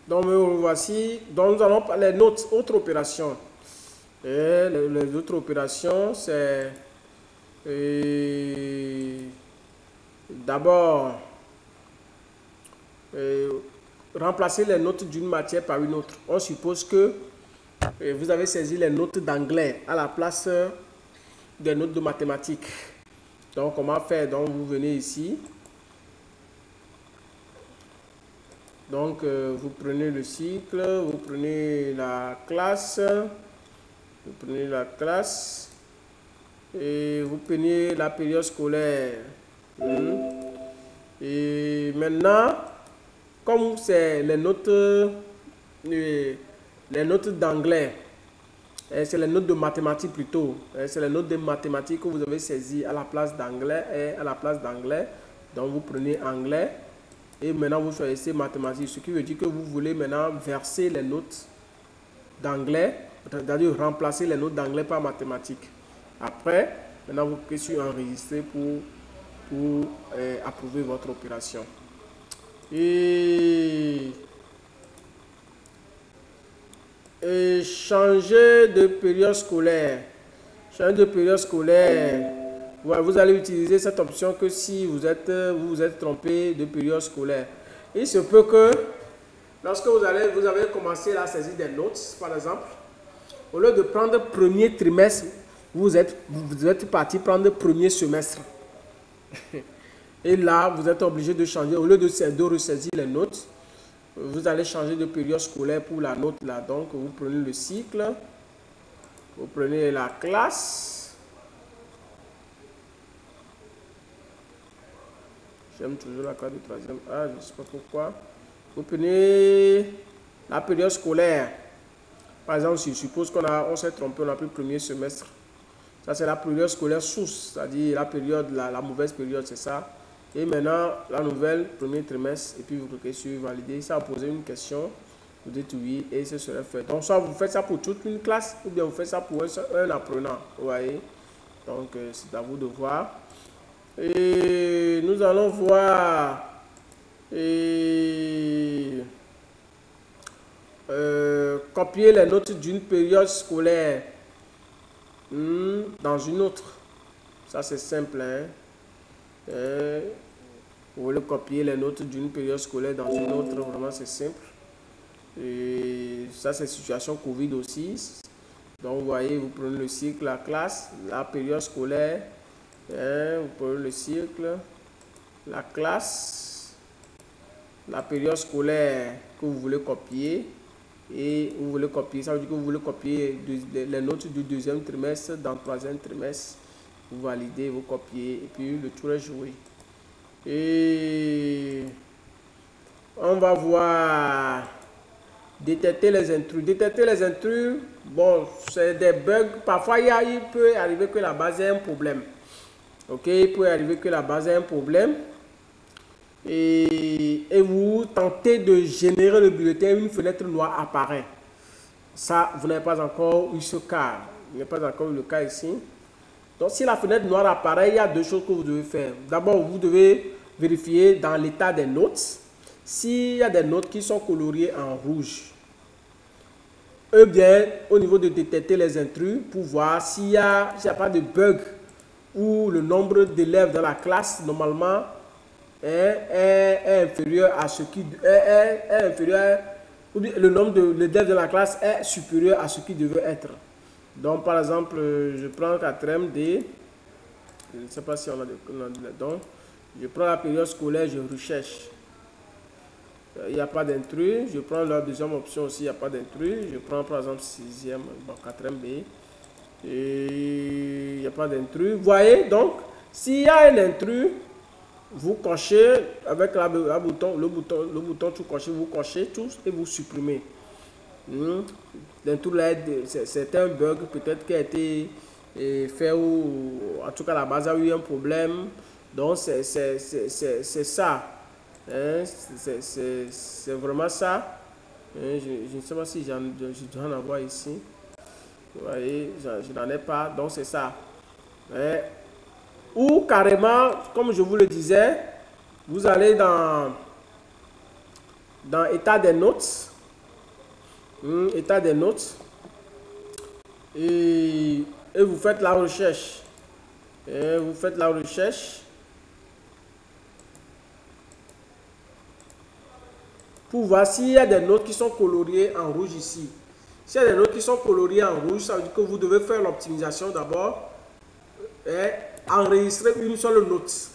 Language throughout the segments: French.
Donc, voici. Donc, nous allons parler de notre autre opération. Et les autres opérations, c'est d'abord remplacer les notes d'une matière par une autre. On suppose que vous avez saisi les notes d'anglais à la place des notes de mathématiques. Donc, comment faire? Donc, vous venez ici. Donc, vous prenez le cycle, vous prenez la classe, et vous prenez la période scolaire. Et maintenant, comme c'est les notes d'anglais, c'est les notes de mathématiques plutôt, c'est les notes de mathématiques que vous avez saisies à la place d'anglais et à la place d'anglais. Donc, vous prenez anglais. Et maintenant, vous choisissez mathématiques, ce qui veut dire que vous voulez maintenant verser les notes d'anglais, c'est-à-dire remplacer les notes d'anglais par mathématiques. Après, maintenant, vous cliquez sur enregistrer pour approuver votre opération. Et changer de période scolaire. Changer de période scolaire. Vous allez utiliser cette option que si vous vous êtes trompé de période scolaire. Il se peut que lorsque vous avez commencé à saisir des notes, par exemple, au lieu de prendre premier trimestre, vous êtes parti prendre premier semestre. Et là, vous êtes obligé de changer. Au lieu de ressaisir les notes, vous allez changer de période scolaire pour la note là. Donc, vous prenez le cycle, vous prenez la classe. J'aime toujours la carte du troisième A, je ne sais pas pourquoi. Vous prenez la période scolaire. Par exemple, si je suppose qu'on s'est trompé, on a pris le premier semestre. Ça, c'est la période scolaire source, c'est-à-dire la période, la mauvaise période, c'est ça. Et maintenant, la nouvelle, premier trimestre, et puis vous cliquez sur valider. Ça va poser une question, vous dites oui, et ce serait fait. Donc, soit vous faites ça pour toute une classe, ou bien vous faites ça pour un apprenant. Vous voyez? Donc, c'est à vous de voir. Et nous allons voir copier les notes d'une période scolaire dans une autre. Ça, c'est simple. Vous voulez copier les notes d'une période scolaire dans une autre. Vraiment, c'est simple. Et ça, c'est situation Covid aussi. Donc, vous voyez, vous prenez le cycle, la classe, la période scolaire. Vous prenez le cycle, la classe, la période scolaire que vous voulez copier. Et vous voulez copier, ça veut dire que vous voulez copier les notes du deuxième trimestre dans le troisième trimestre. Vous validez, vous copiez et puis le tour est joué. Et on va voir détecter les intrus. Détecter les intrus, bon, c'est des bugs. Parfois, il peut arriver que la base ait un problème. Ok, il peut arriver que la base ait un problème. Et vous tentez de générer le bulletin, une fenêtre noire apparaît. Ça, vous n'avez pas encore eu ce cas. Vous n'avez pas encore eu le cas ici. Donc, si la fenêtre noire apparaît, il y a deux choses que vous devez faire. D'abord, vous devez vérifier dans l'état des notes. S'il y a des notes qui sont coloriées en rouge, ou bien au niveau de détecter les intrus, pour voir s'il n'y a pas de bug où le nombre d'élèves dans la classe, normalement, est inférieur à ce qui est inférieur, ou bien le nombre d'élèves de la classe est supérieur à ce qui devait être. Donc, par exemple, je prends 4e D, je ne sais pas si on a des dons. Je prends la période scolaire, je recherche. Il n'y a pas d'intrus. Je prends la deuxième option aussi, il n'y a pas d'intrus. Je prends par exemple 6e, bon, 4e B. Et il n'y a pas d'intrus. Vous voyez, donc, s'il y a un intrus, vous cochez avec le bouton tout coché, vous cochez tous et vous supprimez. L'intrus là, c'est un bug peut-être qui a été fait ou en tout cas la base a eu un problème. Donc c'est ça. C'est vraiment ça. Je ne sais pas si je dois en avoir ici. Vous voyez, je n'en ai pas. Donc c'est ça. Ou carrément, comme je vous le disais, vous allez dans état des notes. État des notes. Et vous faites la recherche. Et vous faites la recherche pour voir s'il y a des notes qui sont coloriées en rouge ici. S'il y a des notes qui sont coloriées en rouge, ça veut dire que vous devez faire l'optimisation d'abord et enregistrer une seule note.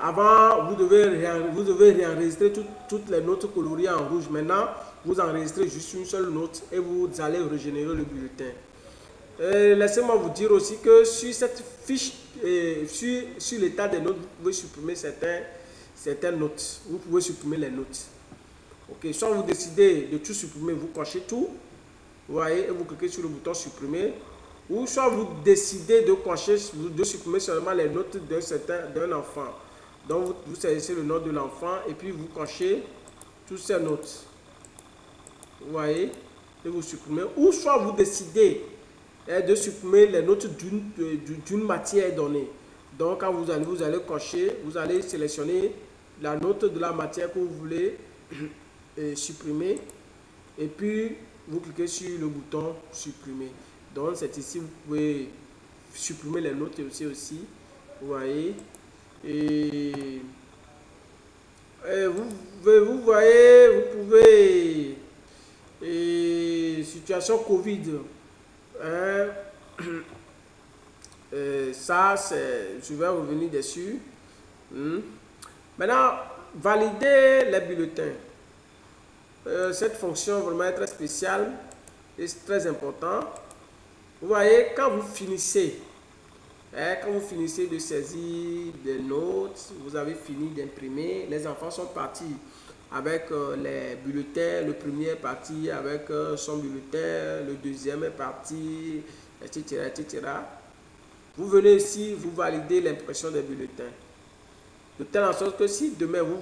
Avant, vous devez réenregistrer toutes les notes coloriées en rouge. Maintenant, vous enregistrez juste une seule note et vous allez régénérer le bulletin. Laissez-moi vous dire aussi que sur cette fiche, sur l'état des notes, vous pouvez supprimer certaines notes. Vous pouvez supprimer les notes. Ok, soit vous décidez de tout supprimer, vous cochez tout, vous voyez, et vous cliquez sur le bouton supprimer, ou soit vous décidez de supprimer seulement les notes d'un enfant. Donc vous saisissez le nom de l'enfant et puis vous cochez toutes ces notes. Vous voyez, et vous supprimez, ou soit vous décidez de supprimer les notes d'une matière donnée. Donc quand vous allez cocher, vous allez sélectionner la note de la matière que vous voulez supprimer et puis vous cliquez sur le bouton supprimer. Donc c'est ici vous pouvez supprimer les notes aussi, vous voyez, et vous voyez, vous pouvez, situation Covid, hein, ça c'est, je vais revenir dessus. Maintenant, valider les bulletins. Cette fonction vraiment est très spéciale et très importante. Vous voyez, quand vous finissez de saisir des notes, vous avez fini d'imprimer, les enfants sont partis avec les bulletins. Le premier est parti avec son bulletin, le deuxième est parti, etc., etc. Vous venez ici, vous validez l'impression des bulletins. De telle en sorte que si demain vous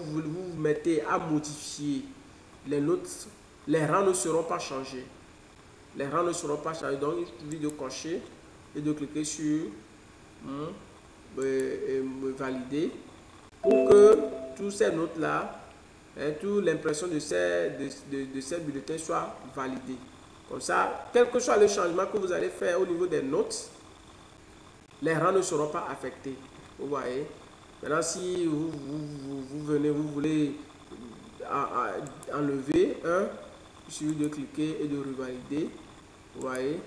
mettez à modifier les notes, les rangs ne seront pas changés. Les rangs ne seront pas changés. Donc, il suffit de cocher et de cliquer sur valider pour que toutes ces notes-là, toute l'impression de ces bulletins soit validée. Comme ça, quel que soit le changement que vous allez faire au niveau des notes, les rangs ne seront pas affectés. Vous voyez. Maintenant, si vous voulez enlever un, il suffit de cliquer et de revalider. Vous voyez.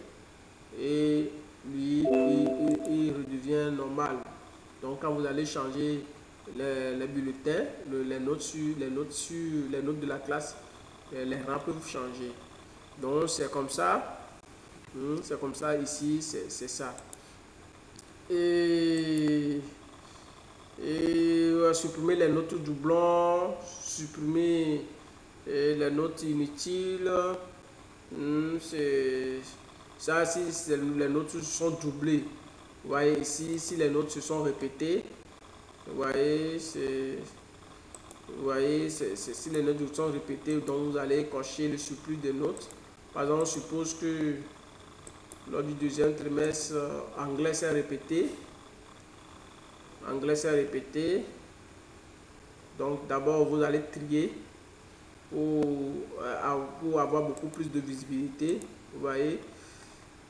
Et lui, il redevient normal. Donc, quand vous allez changer les bulletins, les notes de la classe, les rangs peuvent changer. Donc, c'est comme ça. C'est comme ça ici, c'est ça. Et supprimer les notes doublons, supprimer les notes inutiles. Ça, si les notes sont doublées, vous voyez ici, si les notes se sont répétées, vous voyez, si les notes sont répétées, donc vous allez cocher le surplus des notes. Par exemple, on suppose que lors du deuxième trimestre, anglais s'est répété. Anglais s'est répété. Donc d'abord vous allez trier pour avoir beaucoup plus de visibilité. Vous voyez.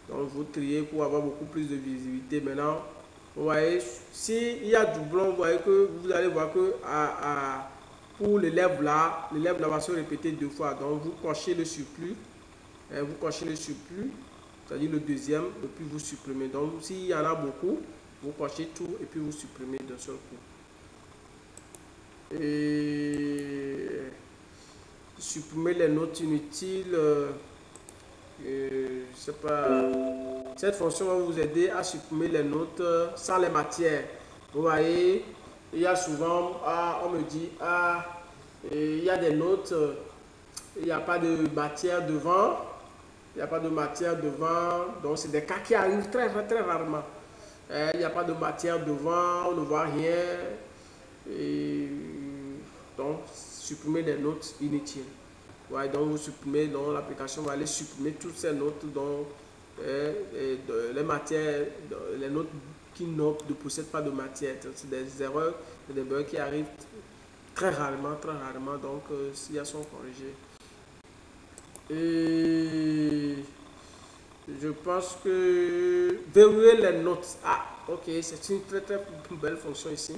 Donc vous triez pour avoir beaucoup plus de visibilité. Maintenant, vous voyez, s'il y a doublon, vous voyez que vous allez voir que pour l'élève là va se répéter deux fois. Donc vous cochez le surplus. Vous cochez le surplus, c'est-à-dire le deuxième, et puis vous supprimez. Donc s'il y en a beaucoup, vous cochez tout et puis vous supprimez d'un seul coup. Et supprimer les notes inutiles. Je sais pas. Cette fonction va vous aider à supprimer les notes sans les matières. Vous voyez, il y a souvent, on me dit, il y a des notes, il n'y a pas de matière devant. Il n'y a pas de matière devant. Donc, c'est des cas qui arrivent très, très rarement. Il n'y a pas de matière devant, on ne voit rien. Et donc, supprimer les notes inutiles. Ouais, donc, vous supprimez, donc l'application va aller supprimer toutes ces notes, donc les matières, les notes qui ne possèdent pas de matière. C'est des erreurs, des bugs qui arrivent très rarement, donc si elles sont corrigées. Et je pense que verrouiller les notes. Ah, ok, c'est une très très belle fonction ici.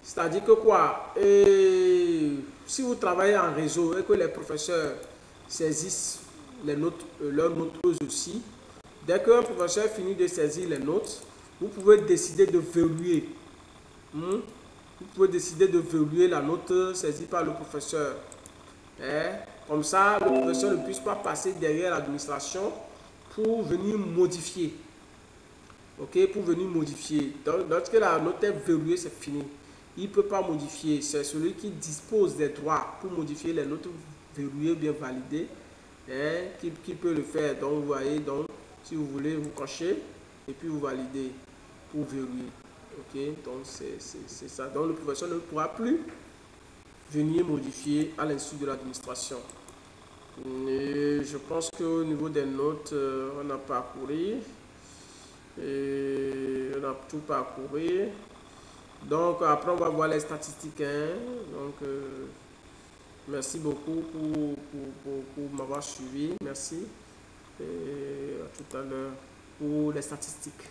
C'est-à-dire que quoi, si vous travaillez en réseau et que les professeurs saisissent les notes, leurs notes eux aussi, dès qu'un professeur finit de saisir les notes, vous pouvez décider de verrouiller. Vous pouvez décider de verrouiller la note saisie par le professeur. Comme ça, le professeur ne puisse pas passer derrière l'administration pour venir modifier. Ok, pour venir modifier. Donc, lorsque la note est verrouillée, c'est fini. Il ne peut pas modifier. C'est celui qui dispose des droits pour modifier les notes verrouillées, bien validées, qui peut le faire. Donc, vous voyez, donc, si vous voulez, vous cochez et puis vous validez pour verrouiller. Ok, donc c'est ça. Donc, le professeur ne pourra plus venir modifier à l'insu de l'administration. Je pense qu'au niveau des notes, on a parcouru. Et on a tout parcouru. Donc après on va voir les statistiques. Donc merci beaucoup pour m'avoir suivi. Merci. Et à tout à l'heure pour les statistiques.